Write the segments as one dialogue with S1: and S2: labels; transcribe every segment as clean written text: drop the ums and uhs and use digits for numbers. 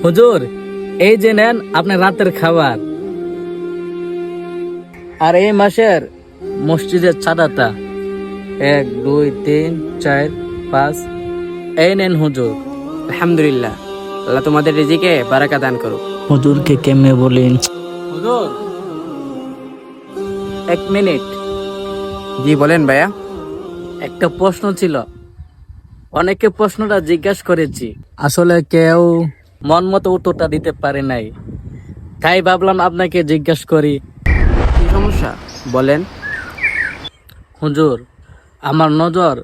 S1: হুজুর, এই যে নেন আপনার রাতের খাবার, আর এই মাসের মসজিদের চাঁদাটা 1 2 3 4 5, এই নেন হুজুর।
S2: আলহামদুলিল্লাহ, আল্লাহ তোমাদের রিজিকে বারাকা দান করুক।
S1: হুজুরকে কেমনে বলেন? হুজুর, 1 মিনিট।
S2: জি বলেন ভাইয়া।
S1: একটা প্রশ্ন ছিল, অনেকে প্রশ্নটা জিজ্ঞাসা করেছি, আসলে কেউ মন মতো উত্তরটা দিতে পারে নাই, তাই ভাবলাম আপনাকে জিজ্ঞাসা করি।
S2: কি সমস্যা বলেন।
S1: হুজুর, আমার নজর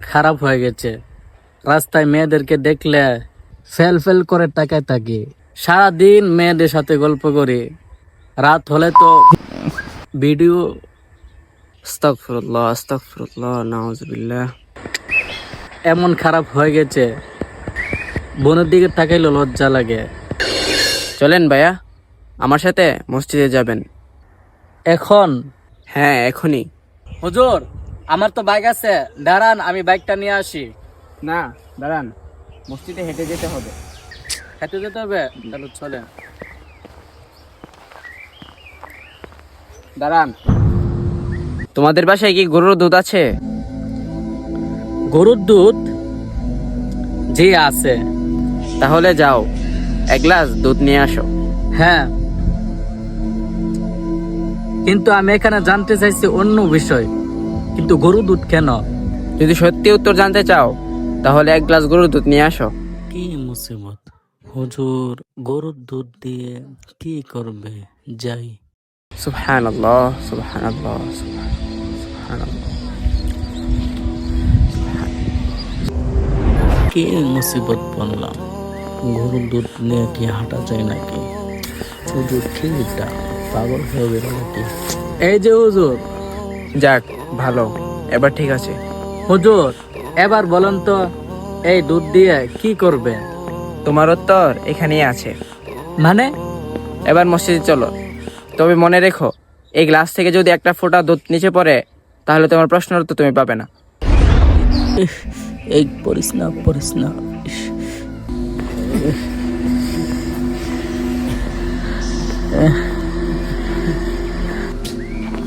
S1: খারাপ হয়ে গেছে। রাস্তায় মেয়েদেরকে দেখলে ফেল ফেল করে তাকায় থাকি। সারাদিন মেয়েদের সাথে গল্প করি, রাত হলে তো ভিডিও।
S2: আস্তাগফিরুল্লাহ, আস্তাগফিরুল্লাহ, নাউজুবিল্লাহ।
S1: এমন খারাপ হয়ে গেছে, বোনের দিকে তাকাইলে লজ্জা লাগে।
S2: চলেন ভাইয়া, আমার সাথে মসজিদে যাবেন।
S1: এখন?
S2: হ্যাঁ, এখনই।
S1: হুজুর, আমার তো বাইক আছে, দাঁড়ান আমি বাইকটা নিয়ে আসি।
S2: না, দাঁড়ান, মসজিদে হেঁটে যেতে হবে।
S1: হেঁটে যেতে হবে? তাহলে চলেন।
S2: দাঁড়ান। তোমাদের বাসায় কি গরুর দুধ আছে?
S1: গরুর দুধ? জি আছে।
S2: তাহলে যাও, 1 গ্লাস দুধ নিয়ে আসো।
S1: হ্যাঁ, কিন্তু আমি এখানে জানতে চাইছি অন্য বিষয়, কিন্তু গরুর দুধ কেন?
S2: যদি সত্যি উত্তর জানতে চাও তাহলে 1 গ্লাস গরুর দুধ নিয়ে আসো।
S1: কি মুসিবত! হুজুর গরুর দুধ দিয়ে কি করবে? যাই।
S2: সুবহানাল্লাহ, সুবহানাল্লাহ, সুবহানাল্লাহ।
S1: কি মুসিবত বললাম, গরুর দুধ নিয়ে কি হাঁটা যায় নাকি? হুজুর কি এটা, পাগল হয়ে গেল নাকি? এই যে হুজুর।
S2: যাক, ভালো, এবার ঠিক আছে।
S1: হুজুর, এবার বলেন তো, এই দুধ দিয়ে কি করবে?
S2: তোমার উত্তর এখানেই আছে।
S1: মানে?
S2: এবার মসজিদে চলো। তবে মনে রেখো, এই গ্লাস থেকে যদি একটা ফোঁটা দুধ নিচে পড়ে তাহলে তোমার প্রশ্নের উত্তর তুমি পাবে না।
S1: এই পড়িস না, পড়িস না।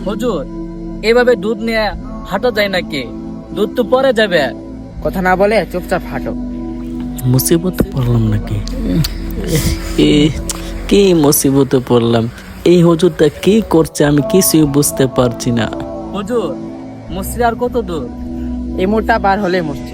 S1: হুজুর, এভাবে দুধ নিয়ে হাঁটা যায় নাকি? দুধ তো পরে যাবে।
S2: কথা না বলে চুপচাপ হাঁটো।
S1: মুসিবতে পড়লাম নাকি? কি মুসিবতে পড়লাম? এই হুজুরটা কি করছে আমি কিছুই বুঝতে পারছি না। হুজুর, মসজিদ আর কত দূর?
S2: এই মোড়টা পার হলে মসজিদ।